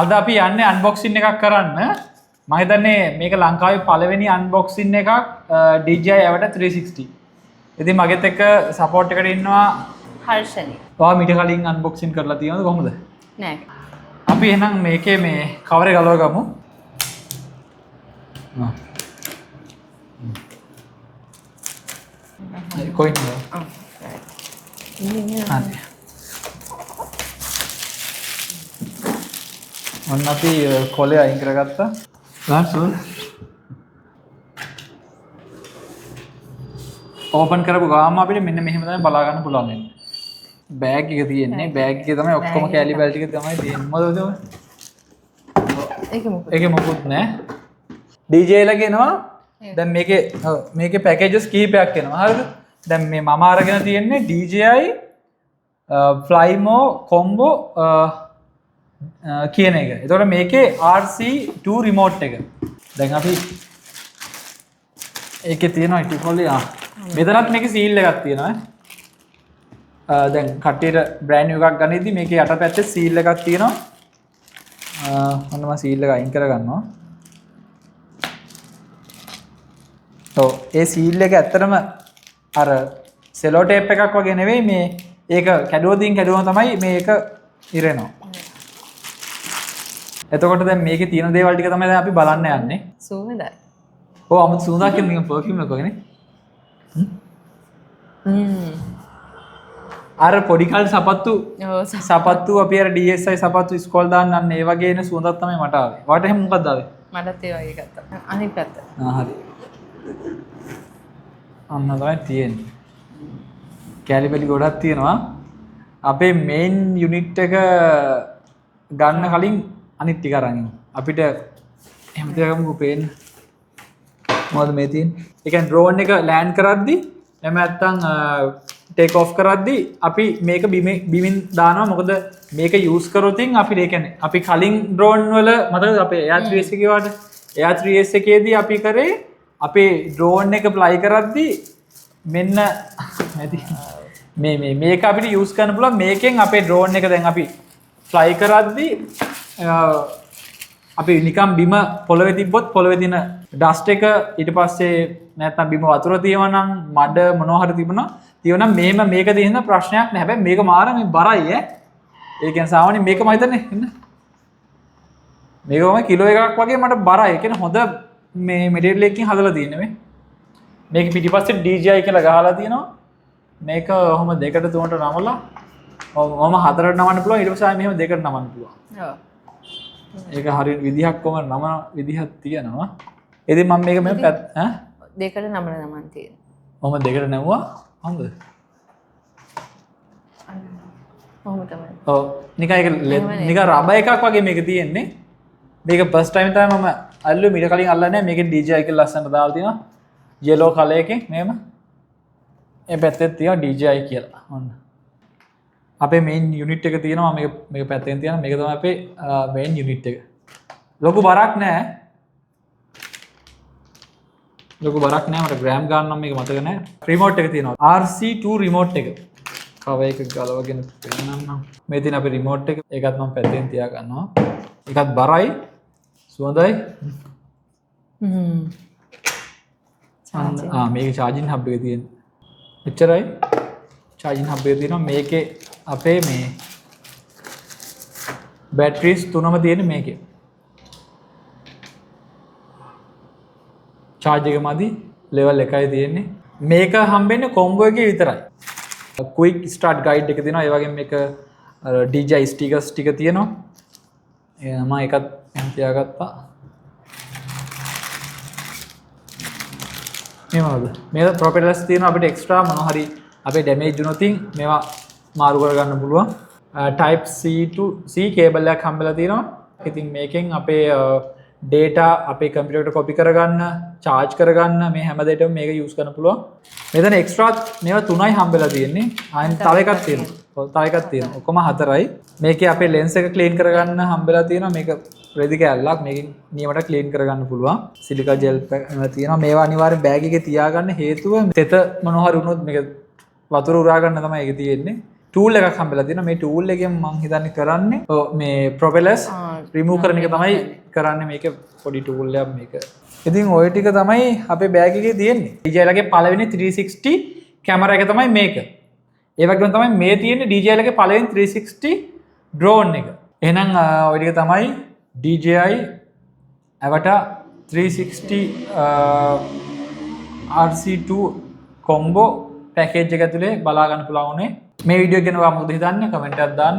අද අපි යන්නේ අන්බොක්සින් එකක් කරන්න. මම හිතන්නේ මේක ලංකාවේ පළවෙනි අන්බොක්සින් එකක් DJI Avatar 360. ඉතින් මගෙත් එක්ක සපෝට් එකට ඉන්නවා හර්ෂණි. ඔයා මීට කලින් අන්බොක්සින් කරලා තියෙනවද කොහොමද? නෑ. අපි එහෙනම් මේකේ මේ කවර් එක ගලව ගමු. කොයින්ද? හරි. ඔන්න අපි කොලේ අයින් කරගත්තා. ඕපන් කරපු ගාම අපිට මෙන්න මෙහෙම තමයි බලා ගන්න පුළුවන් වෙන්නේ. බෑග් එක තියෙන්නේ. බෑග් එකේ තමයි ඔක්කොම කැලි බැල් ටික තමයි තියෙන්නේ. මොකද ඔය? ඒකේ මොකුත් නැහැ. DJI ලගේ එනවා. දැන් මේකේ පැකේජස් කිහිපයක් එනවා. හරිද? දැන් මේ මම අරගෙන තියෙන්නේ DJI Flymo Combo කියන එක. එතකොට මේකේ RC2 රිමෝට් එක. දැන් අපි ඒකේ තියෙනවා ඉටිකොලේ මෙතනත් මේකේ සීල් එකක් තියෙනවා. දැන් කට්ටියට බ්‍රෑන්ඩ් නිව් එකක් ගනිද්දි මේකේ යටපැත්තේ සීල් එකක් තියෙනවා. ඔන්න මම සීල් එක අයින් කරගන්නවා. ඔව් ඒ සීල් එක ඇත්තටම අර සෙලෝ ටේප් එකක් වගේ නෙවෙයි මේ ඒක කැඩුවම තමයි මේක ඉරෙනවා. එතකොට දැන් මේකේ තියෙන දේවල් ටික තමයි දැන් අපි බලන්න යන්නේ. සුවඳයි. ඔව් අමුතු සුවඳක් කියන නිකන් පර්ෆියුම් එකක් වගේ නේ. අර පොඩි කාලේ සපත්තු අපි අර DSI සපත්තු ඉස්කෝල දාන්න අන්න ඒ වගේ එන සුවඳක් තමයි මට ආවේ. වාට එහෙම මොකක්ද ආවේ? මටත් ඒ වගේ ගත්තා. අනිත් පැත්ත. හරි. අන්න තමයි තියෙන්නේ. කැලි බැලි ගොඩක් තියෙනවා. අපේ මේන් යුනිට් එක ගන්න කලින් අනිත් ටික අරන් ඉමු. අපිට එහෙම තියාගමුකෝ පේන්න. මොකද මේ තියෙන්නේ? ඒ කියන්නේ ඩ්‍රෝන් එක ලෑන්ඩ් කරද්දි එහෙම නැත්නම් ටේක් ඔෆ් කරද්දි අපි මේක බිමින් දානවා. මොකද මේක යූස් කරොතින් අපිට ඒ කියන්නේ අපි කලින් ඩ්‍රෝන් වල මතකද අපේ Air 3S එකේ වාට Air 3S එකේදී අපි කරේ අපේ ඩ්‍රෝන් එක ෆ්ලයි කරද්දි මෙන්න මේක අපිට යූස් කරන්න පුළුවන්. මේකෙන් අපේ ඩ්‍රෝන් එක දැන් අපි ෆ්ලයි කරද්දි අපි නිකම් බිම පොළවේ තිබ්බොත් පොළවේ තියෙන ඩස්ට් එක ඊට පස්සේ නැත්නම් බිම වතුර තියෙනවා නම් මඩ මොනවා හරි තියෙනවා මෙහෙම මේක දිහන ප්‍රශ්නයක් නෑ. හැබැයි මේක මාර මේ බරයි ඈ. ඒ කියන්නේ සාමාන්‍යයෙන් මේකම හිතන්නේ ඉන්න. මේකම කිලෝ එකක් වගේ මට බරයි. ඒ කියන්නේ හොඳ මේ මෙටීරියල් එකකින් හදලා තියෙන්නේ මේ. මේක පිටිපස්සේ DJI කියලා ගහලා තියෙනවා. මේක ඔහොම දෙකට තුනට නමලා ඔහොම හතරට නමන්න පුළුවන්. ඊට පස්සේ මෙහෙම දෙකට නමන්න පුළුවන්. ඔව්. ඒක හරියට විදිහක් කොහම නම විදිහක් තියෙනවා. ඉතින් මම මේක මෙහෙම දෙකට නමන්න තියෙනවා. ඔහොම දෙකට නැවුවා. හොඳද? ඔහොම තමයි. ඔව් නිකන් ඒක නිකන් රබර් එකක් වගේ මේක තියෙන්නේ. මේක ෆස්ට් ටයිම් තමයි මම අල්ලුවේ. මීට කලින් අල්ලන්නේ නැහැ. මේකේ DJI කියලා ලස්සනට දාලා තියෙනවා. yellow color එකෙන් මෙහෙම. මේ පැත්තේ තියෙනවා DJI කියලා. ඔන්න. අපේ මේන් යුනිට් එක තියෙනවා. මේක පැත්තෙන් තියෙනවා. මේක තමයි අපේ මේන් යුනිට් එක. ලොකු බරක් නැහැ. මට ග්‍රෑම් ගන්න නම් මේක මතක නැහැ. රිමෝට් එක තියෙනවා. RC2 රිමෝට් එක. කව එක ගලවගෙන පෙන්නන්නම්. මේ තියෙන අපේ රිමෝට් එක. ඒකත් මම පැත්තෙන් තියා ගන්නවා. ඒකත් බරයි. සුවඳයි. මේක charging hub එක තියෙන. එච්චරයි. charging hub එක තියෙනවා. මේකේ අපේ මේ බැටරිස් තුනම තියෙන මේකේ. charge එක මදි level 1යි තියෙන්නේ. මේක හම්බෙන්නේ combo එකේ විතරයි. quick start guide එක තියෙනවා. ඒ වගේම මේක DJI stickers ටික තියෙනවා. මම එකත් තියාගත්තා. මේ මොනවද? මේක propellers තියෙනවා. අපිට extra මොනවා හරි අපේ damage වුණොත් මේවා මාරු කරගන්න පුළුවන්. type C to C cable එකක් හම්බෙලා තියෙනවා. ඉතින් මේකෙන් අපේ data අපේ කම්පියුටර් එකට copy කරගන්න, charge කරගන්න මේ හැම දෙයකම මේක use කරන්න පුළුවන්. මෙතන extra මේවා 3යි හම්බෙලා තියෙන්නේ. ආයෙත් තව එකක් තියෙනවා. ඔක්කොම 4යි. මේකේ අපේ lens එක clean කරගන්න හම්බෙලා තියෙනවා. මේක රෙදි කැල්ලක්. මේකෙන් නියමට clean කරගන්න පුළුවන්. silica gel තියෙනවා. මේවා අනිවාර්යෙන් bag එකේ තියාගන්න හේතුව තෙත මොනවා හරි වුණොත් මේක වතුර උරා ගන්න තමයි ඒක තියෙන්නේ. ටූල් එකක් හම්බෙලා තියෙනවා. මේ ටූල් එකෙන් මම හිතන්නේ කරන්නේ මේ ප්‍රොපෙලර්ස් රිමූව් කරන එක තමයි කරන්නේ. මේක පොඩි ටූල් එකක් මේක. ඉතින් ওই ටික තමයි අපේ බෑග් එකේ තියෙන්නේ. DJI ලගේ පළවෙනි 360 කැමරා එක තමයි මේක. ඒ වගේම තමයි මේ තියෙන්නේ DJI ලගේ පළවෙනි 360 ඩ්‍රෝන් එක. එහෙනම් ওই ටික තමයි DJI Avatar 360 RC2 කොම්බෝ පැකේජ් එක ඇතුලේ බලා ගන්න පුළුවන් උනේ. මේ වීඩියෝ එක ගැන ඔයා මොකද හිතන්නේ? කමෙන්ට් එකක් දාන්න.